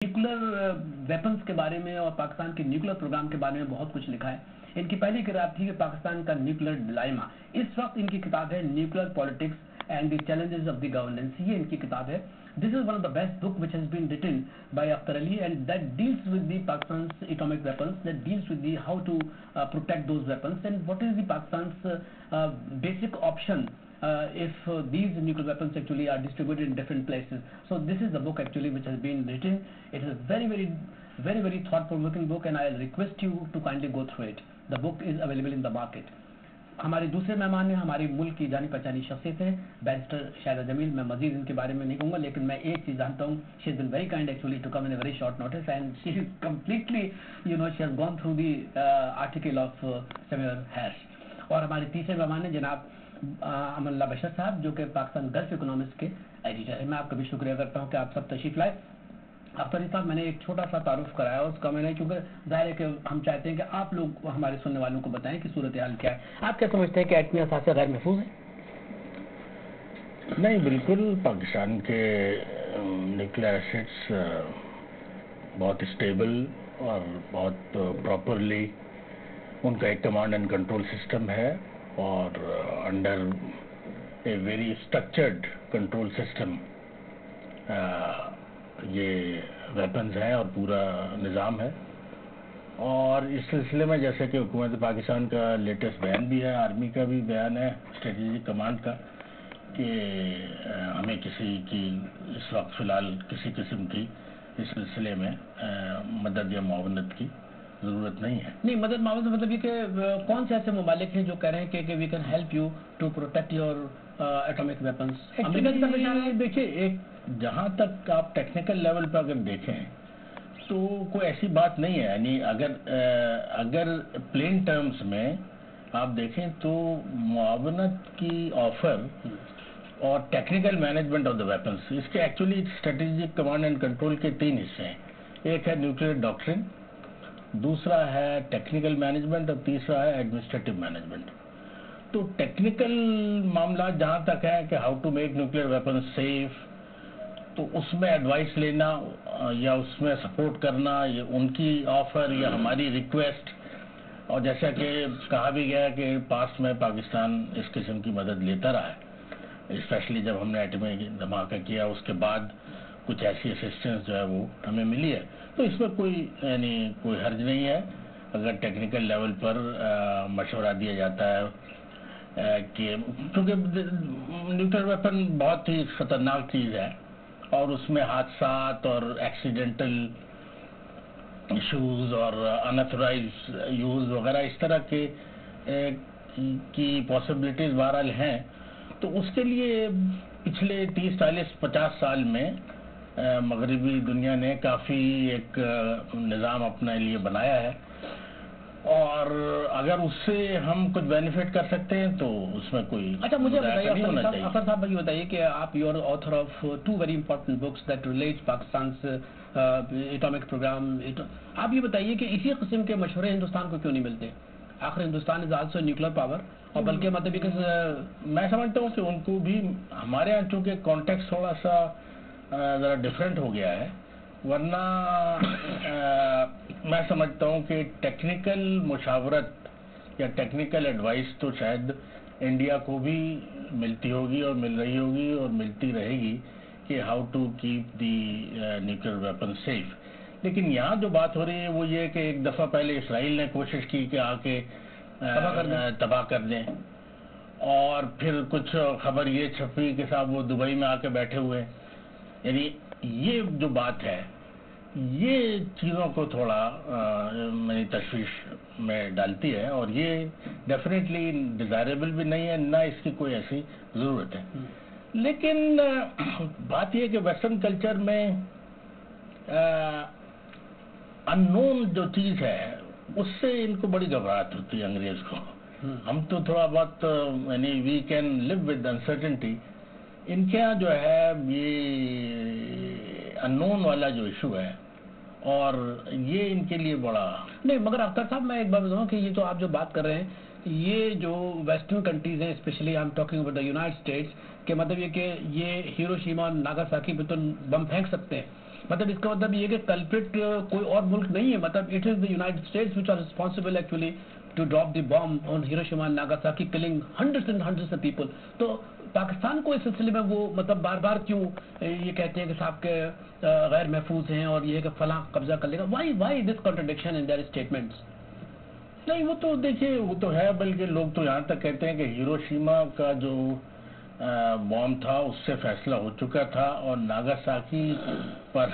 Nuclear weapons के बारे में और पाकिस्तान के न्यूक्लियर प्रोग्राम के बारे में बहुत कुछ लिखा है। इनकी पहली किताब थी कि पाकिस्तान का न्यूक्लियर डिलाइमा। इस वक्त इनकी किताब है nuclear politics and the challenges of the governance. ये इनकी किताब है। This is one of the best book which has been written by Akhtar Ali, and that deals with the Pakistan's atomic weapons, that deals with the how to protect those weapons, and what is the Pakistan's basic option if these nuclear weapons actually are distributed in different places. So this is the book actually which has been written. It is a very thought-provoking book, and I'll request you to kindly go through it. The book is available in the market. हमारे दूसरे मेहमान हैं, हमारे मुल्क की जानी पहचानी शख्सियत है बैरिस्टर शाहिदा जमील। मैं मजीद इनके बारे में नहीं कहूँगा, लेकिन मैं एक चीज़ जानता हूँ, she is been very kind actually to come in a very short notice, and she is completely she has gone through the article of Sameer हैश। और हमारे तीसरे मेहमान हैं जनाब अमन अल्लाह बशर साहब, जो कि पाकिस्तान गल्फ इकोनॉमिक्स के एडिटर है। मैं आपका भी शुक्रिया करता हूँ कि आप सब तशरीफ़ लाए। अख्तर साहब, मैंने एक छोटा सा तारुफ कराया, उसका मैंने, क्योंकि जाहिर है कि हम चाहते हैं कि आप लोग हमारे सुनने वालों को बताएं कि सूरत हाल क्या है। आप क्या समझते हैं कि एटमी असासे गैर महफूज है? नहीं, बिल्कुल। पाकिस्तान के न्यूक्लियर एसेट्स बहुत स्टेबल और बहुत प्रॉपरली उनका एक कमांड एंड कंट्रोल सिस्टम है, और under a very structured control system ये वेपन्स हैं और पूरा निज़ाम है। और इस सिलसिले में जैसे कि हुकूमत पाकिस्तान का लेटेस्ट बयान भी है, आर्मी का भी बयान है, स्ट्रेटेजिक कमांड का, कि हमें किसी की इस वक्त फ़िलहाल किसी किस्म की इस सिलसिले में मदद या मुआवनत की ज़रूरत नहीं है। नहीं, मदद मावनत मतलब ये कि कौन से ऐसे ममालिक हैं जो कह रहे हैं कि we can help you to protect your atomic weapons? America की तरफ इशारा है। देखिए, एक जहाँ तक आप टेक्निकल लेवल पर अगर देखें तो कोई ऐसी बात नहीं है। यानी अगर प्लेन टर्म्स में आप देखें तो मुआवनत की ऑफर और technical management of the weapons, इसके actually strategic command and control के 3 हिस्से हैं। एक है न्यूक्लियर डॉक्ट्रिन, दूसरा है टेक्निकल मैनेजमेंट, और तीसरा है एडमिनिस्ट्रेटिव मैनेजमेंट। तो टेक्निकल मामला जहाँ तक है कि how to make nuclear weapon safe, तो उसमें एडवाइस लेना या उसमें सपोर्ट करना, ये उनकी ऑफर या हमारी रिक्वेस्ट, और जैसा कि कहा भी गया कि पास्ट में पाकिस्तान इस किस्म की मदद लेता रहा है, स्पेशली जब हमने एटमी धमाका किया उसके बाद कुछ ऐसी असिस्टेंस जो है वो हमें मिली है। तो इसमें कोई हर्ज नहीं है अगर टेक्निकल लेवल पर मशवरा दिया जाता है कि, क्योंकि न्यूक्लियर वेपन बहुत ही ख़तरनाक चीज़ है और उसमें हादसात और एक्सीडेंटल इश्यूज़ और अनऑथराइज्ड यूज़ वगैरह इस तरह के की पॉसिबिलिटीज़ बहरहाल हैं। तो उसके लिए पिछले 30, 40, 50 साल में मगरबी दुनिया ने काफ़ी एक निज़ाम अपने लिए बनाया है, और अगर उससे हम कुछ बेनिफिट कर सकते हैं तो उसमें कोई अच्छा, मुझे बताइए अख्तर साहब, ये बताइए कि आप you are author of 2 very important books that relates Pakistan atomic program. आप ये बताइए कि इसी किस्म के मशवरे हिंदुस्तान को क्यों नहीं मिलते? आखिर Hindustan is also nuclear power, और बल्कि मतलब मैं समझता हूँ कि उनको भी हमारे यहाँ चूँकि कॉन्टेक्स्ट थोड़ा सा ज़रा डिफरेंट हो गया है, वरना मैं समझता हूँ कि टेक्निकल मुशावरत या टेक्निकल एडवाइस तो शायद इंडिया को भी मिलती होगी और मिल रही होगी और मिलती रहेगी कि how to keep the nuclear weapon safe. लेकिन यहाँ जो बात हो रही है वो ये कि एक दफ़ा पहले इसराइल ने कोशिश की कि आके तबाह कर दें, और फिर कुछ खबर ये छपी कि साहब वो दुबई में आके बैठे हुए। यानी ये जो बात है ये चीज़ों को थोड़ा मेरी तशवीश में डालती है, और ये डेफिनेटली डिज़ायरेबल भी नहीं है, ना इसकी कोई ऐसी ज़रूरत है। लेकिन बात यह कि वेस्टर्न कल्चर में अननोन जो चीज़ है उससे इनको बड़ी घबराहट होती है अंग्रेज़ को। हम तो थोड़ा बहुत यानी we can live with uncertainty. इनके यहाँ जो है ये अननोन वाला जो इशू है, और ये इनके लिए बड़ा नहीं। मगर अख्तर साहब, मैं एक बात बताऊँ कि ये जो आप जो बात कर रहे हैं, ये जो वेस्टर्न कंट्रीज हैं, specially I am talking about the United states, के मतलब ये कि ये हिरोशिमा और नागासाकी पे तो बम फेंक सकते हैं, مطلب اس کا مطلب یہ کہ کلپریٹ کوئی اور ملک نہیں ہے, مطلب it is the United States which are responsible actually to drop the bomb on Hiroshima and Nagasaki, killing hundreds and hundreds of people. تو پاکستان کو اس سلسلے میں وہ مطلب بار بار کیوں یہ کہتے ہیں کہ صاحب کے غیر محفوظ ہیں اور یہ کہ فلاں قبضہ کر لے گا؟ Why this contradiction in their statements? نہیں وہ تو دیکھیے وہ تو ہے, بلکہ لوگ تو یہاں تک کہتے ہیں کہ ہیروشیما کا جو بام تھا اس سے فیصلہ ہو چکا تھا, اور ناگاساکی پر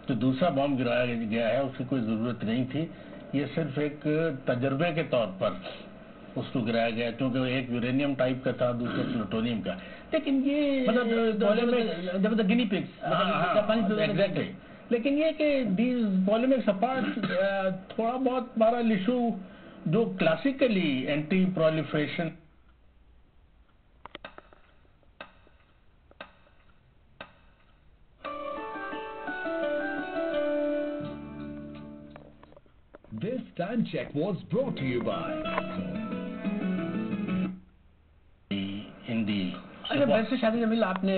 جو دوسرا بام گرایا گیا ہے اس کی کوئی ضرورت نہیں تھی. یہ صرف ایک تجربے کے طور پر اس کو گرایا گیا, کیونکہ ایک یورینیم ٹائپ کا تھا, دوسرا پلوٹونیم کا. لیکن یہ گنی پگس, ایگزیکٹلی, لیکن یہ کہ دیز پولیمکس اپارٹ تھوڑا بہت بہرحال ایشو جو classically anti proliferation This time check was brought to you by in the اچھا ویسے شاہد جمیل آپ نے